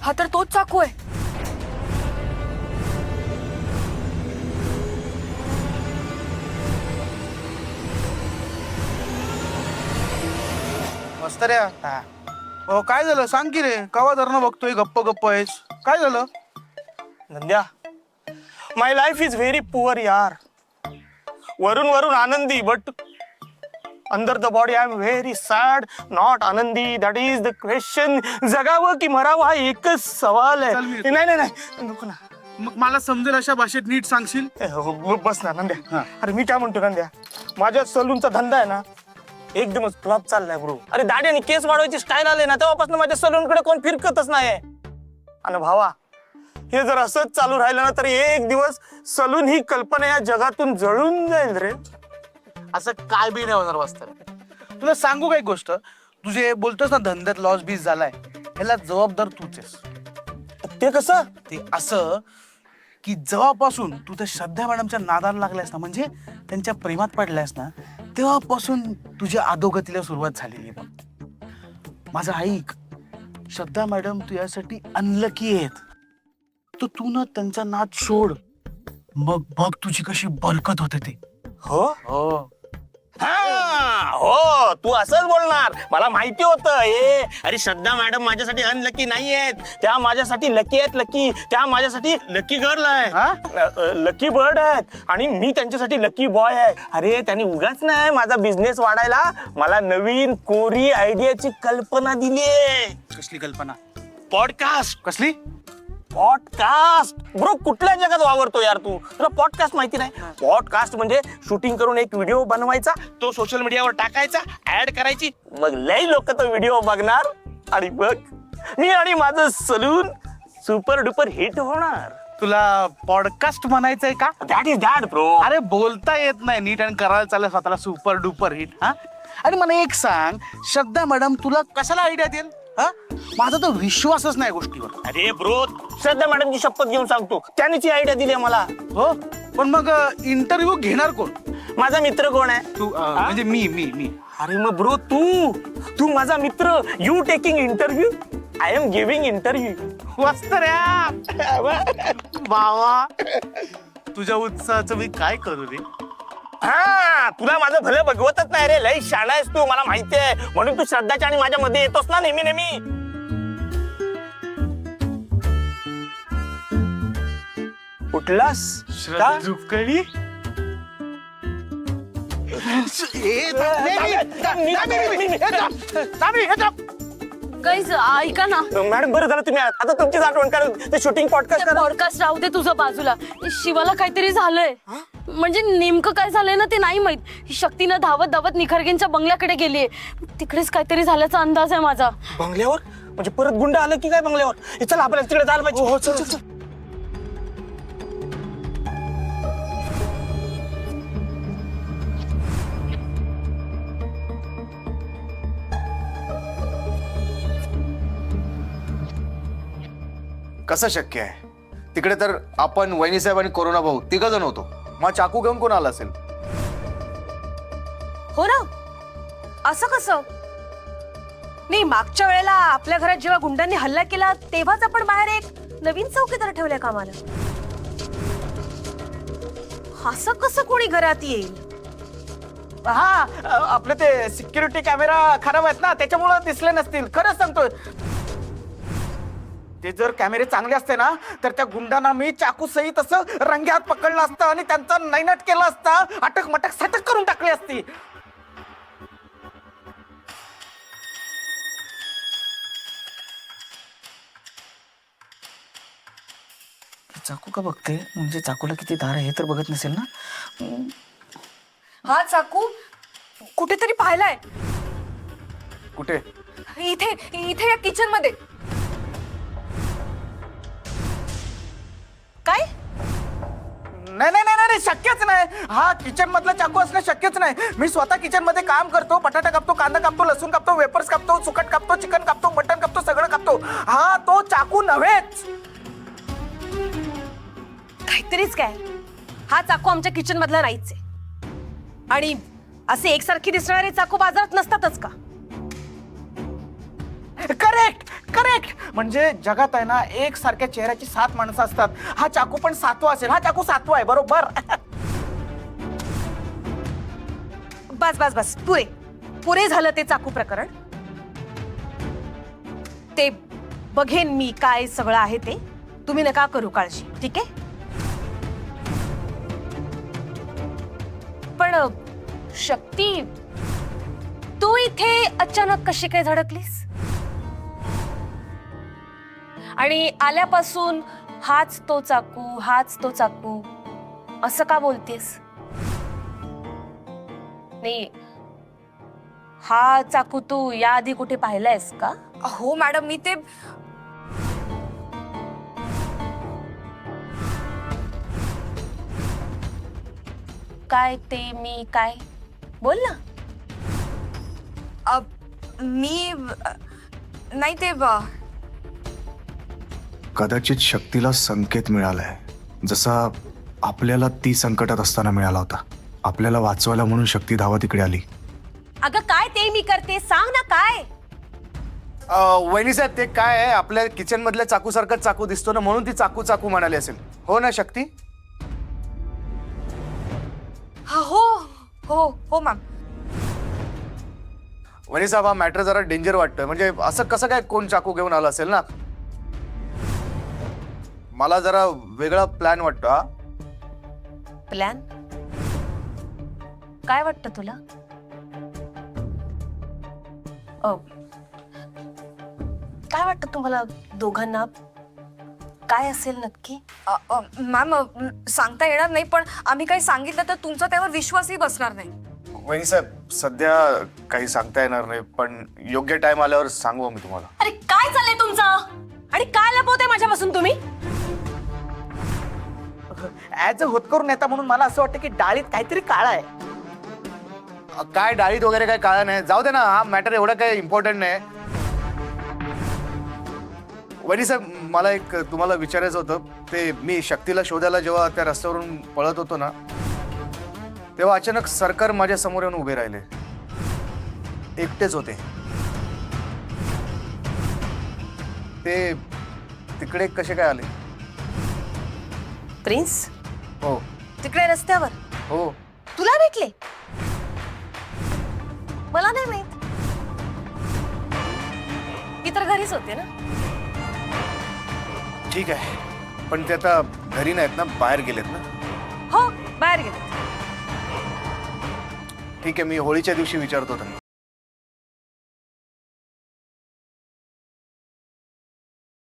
हा तर तोच चाकू आहे. मस्तऱ्या. हो काय झालं सांग की रे, कवा धरणं बघतोय गप्प गप्प आहेस, काय झालं? Nandya, my life is very poor यार. वरून वरून आनंदी, but under the body I am very sad, not आनंदी. That is the question. जगावं की मरावं हा एकच सवाल आहे. चल मी- नाही नाही नाही नको ना. मग मला समजेल अशा भाषेत नीट सांगशील? बस ना नंद्या. हा. अरे मी काय म्हणतो नंद्या, माझ्या सलूनचा धंदा आहे ना एकदमच फ्लॉप चाललाय ब्रो. अरे दाढी आणि केस वाढवायची स्टाईल आले ना तेव्हापासून माझ्या सलून कडे कोण फिरकतच नाही. आणि भावा, हे जर असंच चालू राहिलं ना तर एक दिवस सलून ही कल्पना या जगातून जळून जाईल रे. असं काय बी नाही होणार मस्तऱ्या. तुला सांगू काय गोष्ट, तुझे बोलतोस ना धंद्यात लॉस बीस झालाय, ह्याला जबाबदार तूच आहेस. ते कसं? ते असं की जेव्हापासून तू त्या श्रद्धा मॅडमच्या नादाला लागल्यास ना, म्हणजे त्यांच्या प्रेमात पडल्यास ना, तेव्हापासून तुझ्या अधोगतीला सुरुवात झालेली आहे. बघ माझं ऐक, श्रद्धा मॅडम तुझ्यासाठी अनलकी आहेत. तर तू ना त्यांचा नाद सोड, मग बघ तुझी कशी बरकत होते ते. हो हो हा हो, तू असंच बोलणार मला माहिती होतं. हे अरे श्रद्धा मॅडम माझ्यासाठी अनलकी नाही आहेत, त्या माझ्यासाठी लकी आहेत. लकी, त्या माझ्यासाठी लकी गर्ल आहे, लकी बर्ड आहेत, आणि मी त्यांच्यासाठी लकी बॉय आहे. अरे त्यांनी उगाच नाही माझा बिझनेस वाढायला मला नवीन कोरी आयडियाची कल्पना दिली आहे. कसली कल्पना? पॉडकास्ट. कसली? पॉडकास्ट ब्रो, कुठल्या जगात वावरतो यार तू? तुला पॉडकास्ट माहिती नाही? पॉडकास्ट म्हणजे शूटिंग करून एक व्हिडिओ बनवायचा, तो सोशल मीडियावर टाकायचा, ऍड करायची, मग लई लोक तो व्हिडिओ बघणार, आणि बघ मी आणि माझं सलून सुपर डुपर हिट होणार. तुला पॉडकास्ट म्हणायचंय का? That is that bro. अरे बोलता येत नाही नीट आणि करायला चाललं स्वतःला सुपर डुपर हिट. हा, आणि मला एक सांग, श्रद्धा मॅडम तुला कशाला आयडिया देईल? हा, माझा तर विश्वासच नाही गोष्टीवर. अरे ब्रो, श्रद्धा मॅडमची शपथ घेऊन सांगतो, त्याने ती आयडिया दिली मला. हो, पण मग इंटरव्ह्यू घेणार कोण? माझा मित्र कोण आहे? तू म्हणजे मी मी मी अरे मग ब्रो, तू तू माझा मित्र. You taking interview, I am giving interview. वस्त्र्या बावा, तुझ्या उत्साहाचं मी काय करू रे? हा, तुला माझं भलं बघवतच नाही रे, लई शाळा आहेस तू, मला माहिती आहे. म्हणून तू श्रद्धाच्या आणि माझ्या मध्ये येतोस ना नेहमी नेहमी. उठलास का? झुकळी गाईज ऐका ना, मॅडम बरं झालं तुम्ही आलात. आता तुमचीच आठवण करा, ते शूटिंग पॉडकास्ट करा. पॉडकास्ट राहू दे तुझं बाजूला. शिवाला काहीतरी झालंय, म्हणजे नेमकं काय झालंय ना ते नाही माहित. ही शक्तीनं धावत धावत निखर्गेंच्या बंगल्याकडे गेलीये, तिकडेच काहीतरी झाल्याचा अंदाज आहे माझा. बंगल्यावर म्हणजे परत गुंड आलं की काय बंगल्यावर? हे चल आपल्याला तिकडे जायला पाहिजे. हो चल चल. कसं शक्य आहे? तिकडे तर आपण, वहिनीसाहेब आणि कोरोना भाऊ तिघ जण होतो. मग चाकू घेऊन कोण आला असेल? हो ना, असं कसं? नाही, मागच्या वेळेला आपल्या घरात जेव्हा गुंडांनी हल्ला केला तेव्हाच आपण बाहेर एक नवीन चौकीदार ठेवलाय कामाला. असं कसं कोणी घरात येईल? हा, आपले ते सिक्युरिटी कॅमेरा खराब आहेत ना, त्याच्यामुळे दिसले नसतील. खरंच सांगतोय, ते जर कॅमेरे चांगले असते ना तर त्या गुंडांना मी चाकू सहित असं रंग्यात पकडलं असतं आणि त्यांचा नैनाट केला असता, अटक मटक सटक करून टाकली असती. चाकू का बघते? म्हणजे चाकूला किती धार आहे हे तर बघत नसेल ना. हा चाकू कुठेतरी पाहिलाय. कुठे? इथे इथे या किचन मध्ये. काय? नाही नाही नाही नाही, शक्यच नाही. हा किचन मधला चाकू असणं शक्यच नाही. मी स्वतः किचन मध्ये काम करतो, बटाटा कापतो, कांदा कापतो, लसूण कापतो, वेपर्स कापतो, सुकट कापतो, चिकन कापतो, मटन कापतो, सगळं कापतो. हा तो चाकू नव्हेच. काहीतरीच काय, हा चाकू आमच्या किचन मधला नाहीच आहे. आणि असे एकसारखी दिसणारे चाकू बाजारात नसतातच का? Correct correct. म्हणजे जगात आहे ना एक सारख्या चेहऱ्याची 7 माणसं असतात. हा चाकू पण 7वा असेल. हा चाकू 7वा आहे बरोबर. बस बस बस पुरे पुरे झालं ते चाकू प्रकरण. ते बघेन मी काय सगळं आहे ते. तुम्ही नका करू काळजी, ठीक आहे? पण शक्ती, तू इथे अचानक कशी काय धडकलीस? आणि आल्यापासून हाच तो चाकू असं का बोलतेस? नाही, हा चाकू तू याआधी कुठे पाहिलायस का? हो मॅडम, मी ते काय ते मी काय बोल ना. मी नाही ते कदाचित शक्तीला संकेत मिळालाय, जसा आपल्याला ती संकटात असताना मिळाला होता. आपल्याला वाचवायला म्हणून शक्ती धावत इकडे आली. अगं काय ते मी करते, सांग ना काय? वहिनी साहेब, ते काय आहे, आपल्या किचन मधल्या चाकू सारखा चाकू दिसतो ना, म्हणून ती चाकू चाकू म्हणाली असेल. हो ना शक्ती? हो हो हो मॅम. वहिनी साहेब, हा मॅटर जरा डेंजर वाटतोय. म्हणजे असं कसं काय कोण चाकू घेऊन आला असेल ना? मला जरा वेगळा प्लॅन वाटतो. हा प्लॅन काय वाटतं तुला? काय वाटतं तुम्हाला दोघांना? काय असेल नक्की? मॅम सांगता येणार नाही, पण आम्ही काही सांगितलं तर तुमचा त्यावर विश्वासही बसणार नाही. वहिनी साहेब, सध्या काही सांगता येणार नाही, पण योग्य टाइम आल्यावर सांगू मी तुम्हाला. अरे काय चाललंय तुमचं? आणि काय लपवते माझ्यापासून तुम्ही? ऍज अ होतकरू नेता म्हणून मला असं वाटतं की डाळीत काहीतरी काळा आहे. काय डाळीत वगैरे काय काळा नाही. जाऊ दे ना, हा मॅटर एवढा काही इम्पॉर्टंट नाही. वहिनी साहेब, मला एक तुम्हाला विचारायचं होतं. ते मी शक्तीला शोधायला जेव्हा त्या रस्त्यावरून पळत होतो ना, तेव्हा अचानक सरकार माझ्या समोर येऊन उभे राहिले. एकटेच होते ते. तिकडे कसे काय आले? प्रिन्स हो तिकडे रस्त्यावर हो. तुला भेटले? मला नाही माहित. मी तर घरीच होते ना. ठीक आहे, पण ते आता घरी नाहीत ना, बाहेर गेलेत ना? हो बाहेर गेले. ठीक आहे, मी होळीच्या दिवशी विचारतो त्यांना.